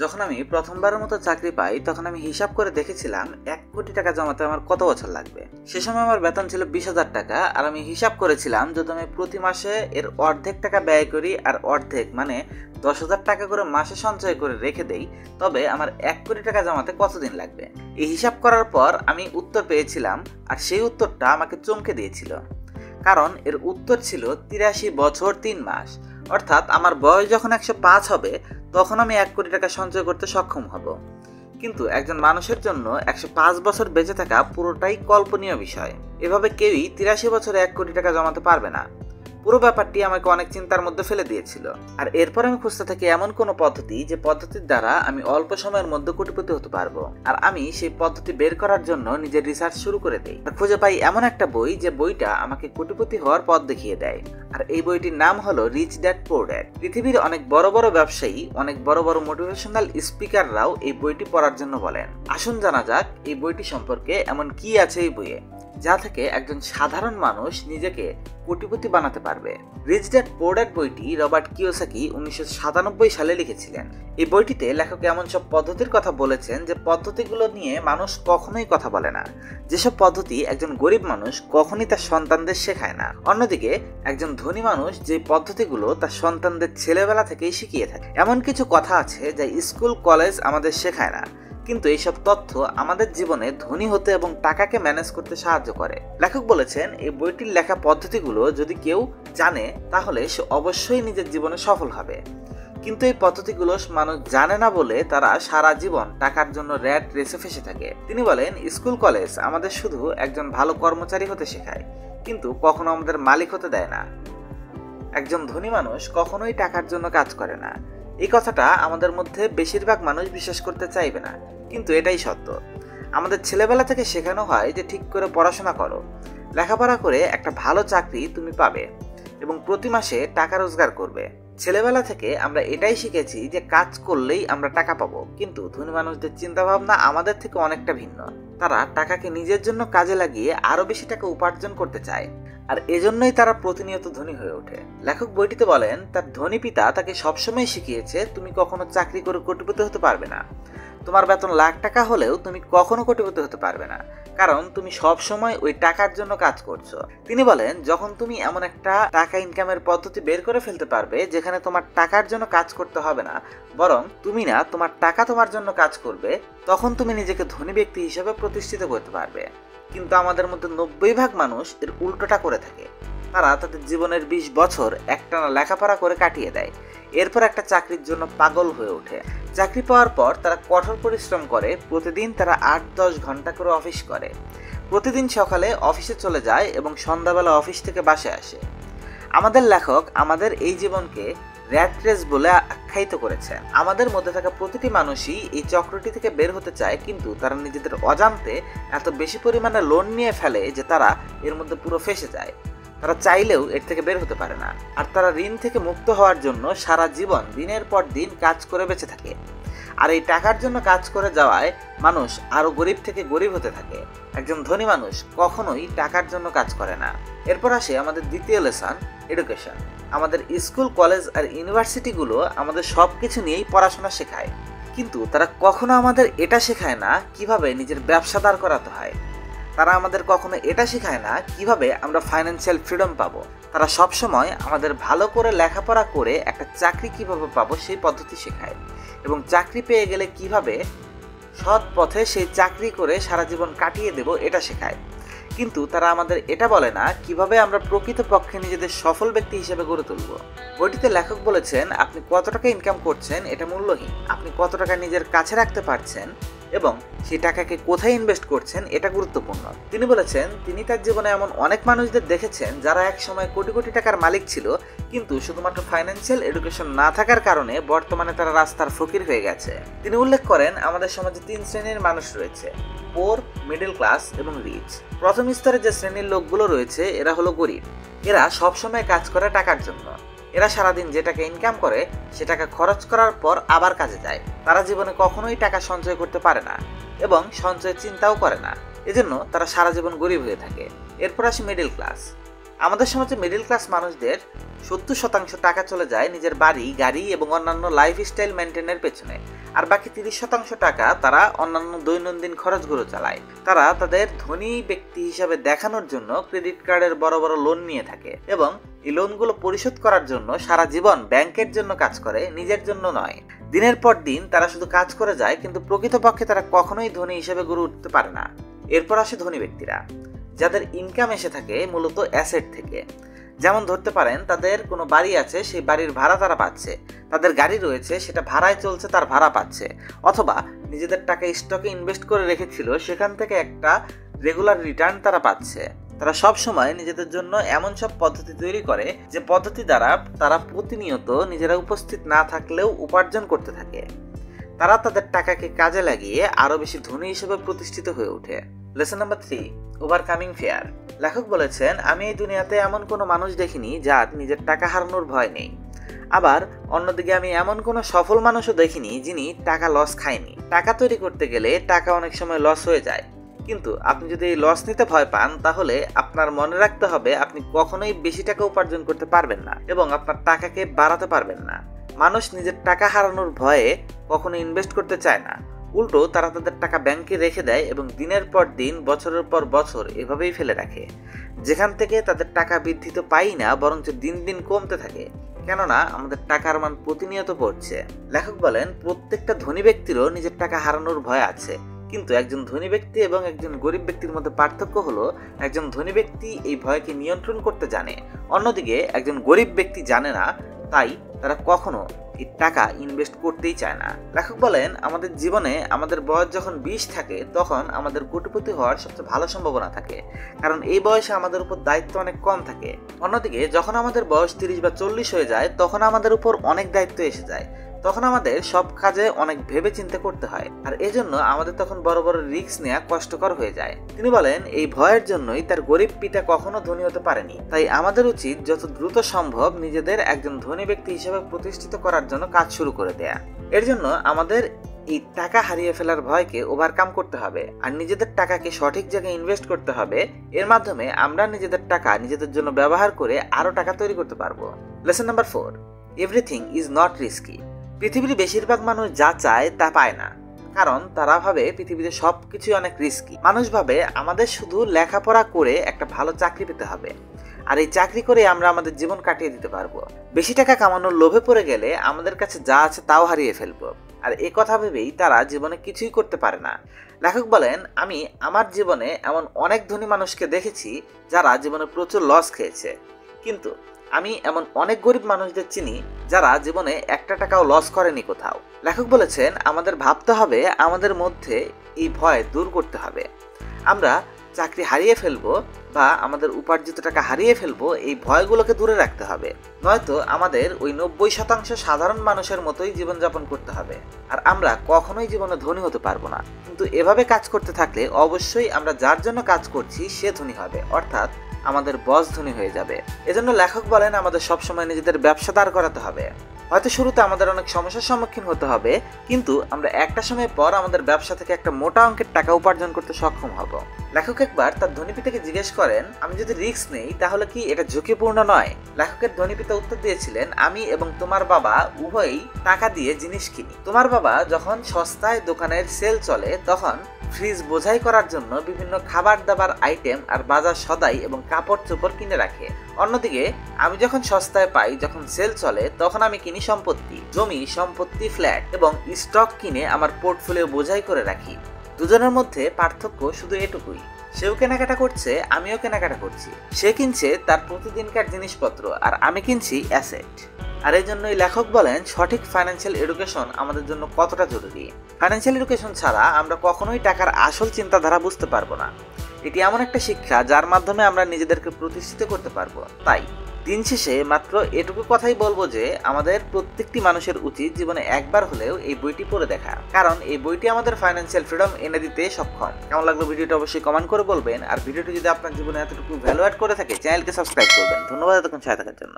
যখন আমি প্রথমবারের মতো চাকরি পাই তখন আমি হিসাব করে দেখেছিলাম 1 কোটি টাকা জমাতে আমার কত বছর লাগবে। সে সময় আমার বেতন ছিল 20,000 টাকা, আর আমি হিসাব করেছিলাম যদি আমি প্রতি মাসে এর অর্ধেক টাকা ব্যয় করি আর অর্ধেক মানে 10,000 টাকা করে মাসে সঞ্চয় করে রেখে দেই, তবে আমার 1 কোটি টাকা জমাতে কতদিন লাগবে। এই হিসাব করার পর আমি উত্তর পেয়েছিলাম, আর সেই উত্তরটা আমাকে চমকে দিয়েছিল, কারণ এর উত্তর ছিল 83 বছর 3 মাস। অর্থাৎ আমার বয়স যখন 105 হবে তখন আমি 1 কোটি টাকা সঞ্চয় করতে সক্ষম হব। কিন্তু একজন মানুষের জন্য 105 বছর বেঁচে থাকা পুরোটাই কল্পনীয় বিষয়। এভাবে কেউই 83 বছরে 1 কোটি টাকা জমাতে পারবে না। পুরো ব্যাপারটি আমাকে অনেক চিন্তার মধ্যে ফেলে দিয়েছিল। আর এরপর আমি খুঁজতে থাকি এমন কোনো পদ্ধতি যে পদ্ধতির দ্বারা আমি অল্প সময়ের মধ্যে কোটিপতি হতে পারবো। আর আমি সেই পদ্ধতি বের করার জন্য নিজের রিসার্চ শুরু করে দিই। আর খুঁজে পাই এমন একটা বই যে বইটা আমাকে কোটিপতি হওয়ার পথ দেখিয়ে দেয়। আর এই বইটির নাম হলো রিচ ড্যাড পুয়ার ড্যাড। পৃথিবীর অনেক বড় বড় ব্যবসায়ী, অনেক বড় বড় মোটিভেশনাল স্পিকাররাও এই বইটি পড়ার জন্য বলেন। আসুন জানা যাক এই বইটি সম্পর্কে এমন কি আছে এই বইয়ে, যা থেকে একজন সাধারণ মানুষ নিজেকে কোটিপতি বানাতে পারবে। রিচ ড্যাড পুয়ার ড্যাড বইটি রবার্ট কিওসাকি 1997 সালে লিখেছিলেন। এই বইটিতে লেখক এমন সব পদ্ধতির কথা বলেছেন যে পদ্ধতিগুলো নিয়ে মানুষ কখনোই কথা বলে না, যেসব পদ্ধতি একজন গরিব মানুষ কখনোই তার সন্তানদের শেখায় না। অন্যদিকে একজন ধনী মানুষ যে পদ্ধতিগুলো তার সন্তানদের ছেলেবেলা থেকেই শিখিয়ে থাকে। এমন কিছু কথা আছে যা স্কুল কলেজ আমাদের শেখায় না, কিন্তু এইসব তথ্য আমাদের জীবনে ধনী হতে এবং টাকাকে ম্যানেজ করতে সাহায্য করে। লেখক বলেছেন এই বইটির লেখা পদ্ধতিগুলো যদি কেউ জানে তাহলে সে অবশ্যই নিজের জীবনে সফল হবে। কিন্তু এই পদ্ধতিগুলো মানুষ জানে না বলে তারা সারা জীবন টাকার জন্য র্যাট রেসে ফেসে থাকে। তিনি বলেন, স্কুল কলেজ আমাদের শুধু একজন ভালো কর্মচারী হতে শেখায়, কিন্তু কখনো আমাদের মালিক হতে দেয় না। একজন ধনী মানুষ কখনোই টাকার জন্য কাজ করে না। এই কথাটা আমাদের মধ্যে বেশিরভাগ মানুষ বিশ্বাস করতে চাইবে না, কিন্তু এটাই সত্য। আমাদের ছেলেবেলা থেকে শেখানো হয় যে ঠিক করে পড়াশোনা করো, লেখাপড়া করে একটা ভালো চাকরি তুমি পাবে এবং প্রতি মাসে টাকা রোজগার করবে। ছেলেবেলা থেকে আমরা এটাই শিখেছি যে কাজ করলেই আমরা টাকা পাবো, কিন্তু ধনী মানুষদের চিন্তাভাবনা আমাদের থেকে অনেকটা ভিন্ন। তারা টাকাকে নিজের জন্য কাজে লাগিয়ে আরো বেশি টাকা উপার্জন করতে চায়, আর এজন্যই তারা প্রতিনিয়ত ধনী হয়ে ওঠে। লেখক বইটিতে বলেন, তার ধনী পিতা তাকে সবসময় শিখিয়েছে তুমি কখনো চাকরি করে কোটিপতি হতে পারবে না। তোমার বেতন লাখ টাকা হলেও তুমি কখনো কোটিপতি হতে পারবে না, কারণ তুমি সব সময় ওই টাকার জন্য কাজ করছো। তিনি বলেন, যখন তুমি এমন একটা টাকা ইনকামের পদ্ধতি বের করে ফেলতে পারবে যেখানে তোমার টাকার জন্য কাজ করতে হবে না, বরং তুমি না তোমার টাকা তোমার জন্য কাজ করবে, তখন তুমি নিজেকে ধনী ব্যক্তি হিসেবে প্রতিষ্ঠিত করতে পারবে। কিন্তু আমাদের মধ্যে 90% মানুষ এর উল্টোটা করে থাকে। তারা তাদের জীবনের 20 বছর একটানা লেখাপড়া করে কাটিয়ে দেয়, এরপর একটা চাকরির জন্য পাগল হয়ে ওঠে। চাকরি পাওয়ার পর তারা কঠোর পরিশ্রম করে, প্রতিদিন তারা 8-10 ঘন্টা করে অফিস করে। প্রতিদিন সকালে অফিসে চলে যায় এবং সন্ধ্যাবেলা অফিস থেকে বাসায় আসে। আমাদের লেখক আমাদের এই জীবনকে র্যাট রেস বলে আখ্যায়িত করেছেন। আমাদের মধ্যে থাকা প্রতিটি মানুষই এই চক্রটি থেকে বের হতে চায়, কিন্তু তারা নিজেদের অজান্তে এত বেশি পরিমাণে লোন নিয়ে ফেলে যে তারা এর মধ্যে পুরো ফেঁসে যায়। তারা চাইলেও এর থেকে বের হতে পারে না, আর তারা ঋণ থেকে মুক্ত হওয়ার জন্য সারা জীবন দিনের পর দিন কাজ করে বেঁচে থাকে। আর এই টাকার জন্য কাজ করে যাওয়ায় মানুষ আরো গরিব থেকে গরিব হতে থাকে। একজন ধনী মানুষ কখনোই টাকার জন্য কাজ করে না। এরপর আসে আমাদের দ্বিতীয় লেসন, এডুকেশন। আমাদের স্কুল কলেজ আর ইউনিভার্সিটিগুলো আমাদের সব কিছু নিয়েই পড়াশোনা শেখায়, কিন্তু তারা কখনো আমাদের এটা শেখায় না কিভাবে নিজের ব্যবসা দাঁড় করাতে হয়। তারা আমাদের কখনো এটা শেখায় না কিভাবে আমরা ফাইন্যান্সিয়াল ফ্রিডম পাবো। তারা সবসময় আমাদের ভালো করে লেখাপড়া করে একটা চাকরি কিভাবে পাবো সেই পদ্ধতি শেখায়, এবং চাকরি পেয়ে গেলে কিভাবে সৎ পথে সেই চাকরি করে সারা জীবন কাটিয়ে দেব এটা শেখায়। কিন্তু তারা আমাদের এটা বলে না কিভাবে আমরা প্রকৃতপক্ষে নিজেদের সফল ব্যক্তি হিসেবে গড়ে তুলব। বইটিতে লেখক বলেছেন, আপনি কত টাকা ইনকাম করছেন এটা মূল্যহীন, আপনি কত টাকা নিজের কাছে রাখতে পারছেন এবং সেই টাকাকে কোথায় ইনভেস্ট করছেন এটা গুরুত্বপূর্ণ। তিনি বলেছেন, তিনি তার জীবনে এমন অনেক মানুষদের দেখেছেন যারা এক সময় কোটি কোটি টাকার মালিক ছিল, কিন্তু শুধুমাত্র ফাইন্যান্সিয়াল এডুকেশন না থাকার কারণে বর্তমানে তারা রাস্তার ফকির হয়ে গেছে। তিনি উল্লেখ করেন, আমাদের সমাজে 3 শ্রেণীর মানুষ রয়েছে, পোর, মিডল ক্লাস এবং রিচ। প্রথম স্তরে যে শ্রেণীর লোকগুলো রয়েছে এরা হলো গরিব। এরা সবসময় কাজ করে টাকার জন্য। এরা সারাদিন যে টাকা ইনকাম করে সে টাকা খরচ করার পর আবার কাজে যায়। তারা জীবনে কখনোই টাকা সঞ্চয় করতে পারে না এবং সঞ্চয়ের চিন্তাও করে না, এজন্য তারা সারা জীবন গরিব হয়ে থাকে। এরপর আসে মিডল ক্লাস। আমাদের সমাজে মিডল ক্লাস মানুষদের 70% টাকা চলে যায় নিজের বাড়ি, গাড়ি এবং অন্যান্য লাইফস্টাইল মেনটেনের পেছনে, আর বাকি 30% টাকা তারা অন্যান্য দৈনন্দিন খরচগুলো চালায়। তারা তাদের ধনী ব্যক্তি হিসাবে দেখানোর জন্য ক্রেডিট কার্ডের বড় বড় লোন নিয়ে থাকে এবং এই লোনগুলো পরিশোধ করার জন্য সারা জীবন ব্যাংকের জন্য কাজ করে, নিজের জন্য নয়। দিনের পর দিন তারা শুধু কাজ করে যায়, কিন্তু প্রকৃতপক্ষে তারা কখনোই ধনী হিসেবে গড়ে উঠতে পারে না। এরপর আসে ধনী ব্যক্তিরা, যাদের ইনকাম এসে থাকে মূলত অ্যাসেট থেকে। যেমন ধরতে পারেন তাদের কোনো বাড়ি আছে, সেই বাড়ির ভাড়া তারা পাচ্ছে, তাদের গাড়ি রয়েছে, সেটা ভাড়ায় চলছে, তার ভাড়া পাচ্ছে, অথবা নিজেদের টাকা স্টকে ইনভেস্ট করে রেখেছিল, সেখান থেকে একটা রেগুলার রিটার্ন তারা পাচ্ছে। তারা সব সময় নিজেদের জন্য এমন সব পদ্ধতি তৈরি করে যে পদ্ধতি দ্বারা তারা প্রতিনিয়ত নিজেরা উপস্থিত না থাকলেও উপার্জন করতে থাকে। তারা তাদের টাকাকে কাজে লাগিয়ে আরো বেশি ধনী হিসেবে প্রতিষ্ঠিত হয়ে ওঠে। Lesson number 3, overcoming fear. লেখক বলেছেন, আমি এই দুনিয়াতে এমন কোনো মানুষ দেখিনি যার নিজের টাকা হারানোর ভয় নেই। আবার অন্যদিকে আমি এমন কোনো সফল মানুষও দেখিনি যিনি টাকা লস খায়নি। টাকা তৈরি করতে গেলে টাকা অনেক সময় লস হয়ে যায়, কিন্তু আপনি যদি এই লস নিতে ভয় পান তাহলে আপনার মনে রাখতে হবে আপনি কখনোই বেশি টাকা উপার্জন করতে পারবেন না এবং আপনার টাকাকে বাড়াতে পারবেন না। মানুষ নিজের টাকা হারানোর ভয়ে কখনো ইনভেস্ট করতে চায় না, উল্টো তারা তাদের টাকা ব্যাংকে রেখে দেয় এবং দিনের পর দিন, বছরের পর বছর এভাবেই ফেলে রাখে, যেখান থেকে তাদের টাকা বৃদ্ধি তো পাই না, বরঞ্চ দিন দিন কমতে থাকে, কেননা আমাদের টাকার মান প্রতিনিয়ত পড়ছে। লেখক বলেন, প্রত্যেকটা ধনী ব্যক্তিরও নিজের টাকা হারানোর ভয় আছে, কিন্তু একজন ধনী ব্যক্তি এবং একজন গরিব ব্যক্তির মধ্যে পার্থক্য হলো একজন ধনী ব্যক্তি এই ভয়কে নিয়ন্ত্রণ করতে জানে, অন্যদিকে একজন গরিব ব্যক্তি জানে না, তাই তারা কখনো এই টাকা ইনভেস্ট করতেই চায় না। লেখক বলেন, আমাদের জীবনে আমাদের বয়স যখন 20 থাকে তখন আমাদের কোটিপতি হওয়ার সবচেয়ে ভালো সম্ভাবনা থাকে, কারণ এই বয়সে আমাদের উপর দায়িত্ব অনেক কম থাকে। অন্যদিকে যখন আমাদের বয়স 30 বা 40 হয়ে যায় তখন আমাদের উপর অনেক দায়িত্ব এসে যায়, তখন আমাদের সব কাজে অনেক ভেবে চিন্তে করতে হয়, আর এজন্য আমাদের তখন বড় বড় রিস্ক নেওয়া কষ্টকর হয়ে যায়। তিনি বলেন, এই ভয়ের জন্যই তার গরিব পিতা কখনো ধনী হতে পারেনি। তাই আমাদের উচিত যত দ্রুত সম্ভব নিজেদের একজন ধনী ব্যক্তি হিসেবে প্রতিষ্ঠিত করার জন্য কাজ শুরু করে দেয়া। এর জন্য আমাদের এই টাকা হারিয়ে ফেলার ভয়কে ওভারকাম করতে হবে আর নিজেদের টাকাকে সঠিক জায়গায় ইনভেস্ট করতে হবে। এর মাধ্যমে আমরা নিজেদের টাকা নিজেদের জন্য ব্যবহার করে আরো টাকা তৈরি করতে পারবো। Lesson number 4, everything is not risky. পৃথিবীর বেশিরভাগ মানুষ যা চায় তা পায় না, কারণ তারা ভাবে পৃথিবীতে সবকিছুই অনেক রিস্কি। মানুষ ভাবে আমাদের শুধু লেখাপড়া করে একটা ভালো চাকরি পেতে হবে, আর এই চাকরি করে আমরা আমাদের জীবন কাটিয়ে দিতে পারবো। বেশি টাকা কামানোর লোভে পড়ে গেলে আমাদের কাছে যা আছে তাও হারিয়ে ফেলবো, আর এই কথা ভেবেই তারা জীবনে কিছুই করতে পারে না। লেখক বলেন, আমি আমার জীবনে এমন অনেক ধনী মানুষকে দেখেছি যারা জীবনে প্রচুর লস খেয়েছে, কিন্তু আমি এমন অনেক গরিব মানুষদের চিনি যারা জীবনে একটা টাকাও লস করেনি কোথাও। লেখক বলেছেন, আমাদের ভাবতে হবে, আমাদের মধ্যে এই ভয় দূর করতে হবে। আমরা চাকরি হারিয়ে ফেলবো বা আমাদের উপার্জিত টাকা হারিয়ে ফেলবো, এই ভয়গুলোকে দূরে রাখতে হবে, নয়তো আমাদের ওই 90% সাধারণ মানুষের মতোই জীবনযাপন করতে হবে, আর আমরা কখনোই জীবনে ধনী হতে পারবো না। কিন্তু এভাবে কাজ করতে থাকলে অবশ্যই আমরা যার জন্য কাজ করছি সে ধনী হবে, অর্থাৎ আমাদের বস ধনী হয়ে যাবে। এজন্য লেখক বলেন, আমাদের সবসময় নিজেদের ব্যবসা দাঁড় করাতে হবে। হয়তো শুরুতে আমাদের অনেক সমস্যার সম্মুখীন হতে হবে, কিন্তু আমরা একটা সময় পর আমাদের ব্যবসা থেকে একটা মোটা অঙ্কের টাকা উপার্জন করতে সক্ষম হব। লেখক একবার তার ধনী পিতাকে জিজ্ঞেস করেন, আমি যদি রিস্ক নেই তাহলে কি এটা ঝুঁকিপূর্ণ নয়? লেখকের ধনী পিতা উত্তর দিয়েছিলেন, আমি এবং তোমার বাবা উভয়ই টাকা দিয়ে জিনিস কিনি। তোমার বাবা যখন সস্তায় দোকানের সেল চলে তখন ফ্রিজ বোঝাই করার জন্য বিভিন্ন খাবার দাবার আইটেম আর বাজার সদাই এবং কাপড় চোপড় কিনে রাখে। অন্যদিকে আমি যখন সস্তায় পাই, যখন সেল চলে, তখন আমি কিনি সম্পত্তি, জমি, সম্পত্তি, ফ্ল্যাট এবং স্টক কিনে আমার পোর্টফোলিও বোঝাই করে রাখি। দুজনের মধ্যে পার্থক্য শুধু এটুকুই, সেও কেনাকাটা করছে, আমিও কেনাকাটা করছি। সে কিনছে তার প্রতিদিনকার জিনিসপত্র আর আমি কিনছি অ্যাসেট। আর এই জন্যই লেখক বলেন, সঠিক ফাইন্যান্সিয়াল এডুকেশন আমাদের জন্য কতটা জরুরি। ফাইন্যান্সিয়াল এডুকেশন ছাড়া আমরা কখনোই টাকার আসল চিন্তাধারা বুঝতে পারবো না। এটি এমন একটা শিক্ষা যার মাধ্যমে আমরা নিজেদেরকে প্রতিষ্ঠিত করতে পারবো। তাই দিন শেষে মাত্র এটুকু কথাই বলবো যে আমাদের প্রত্যেকটি মানুষের উচিত জীবনে একবার হলেও এই বইটি পড়ে দেখা, কারণ এই বইটি আমাদের ফাইন্যান্সিয়াল ফ্রিডম এনে দিতে সক্ষম। কেমন লাগলো ভিডিওটা অবশ্যই কমেন্ট করে বলবেন, আর ভিডিওটি যদি আপনার জীবনে এতটুকু ভ্যালু অ্যাড করে থাকে চ্যানেলকে সাবস্ক্রাইব করবেন। ধন্যবাদ এতক্ষণ সাথে থাকার জন্য।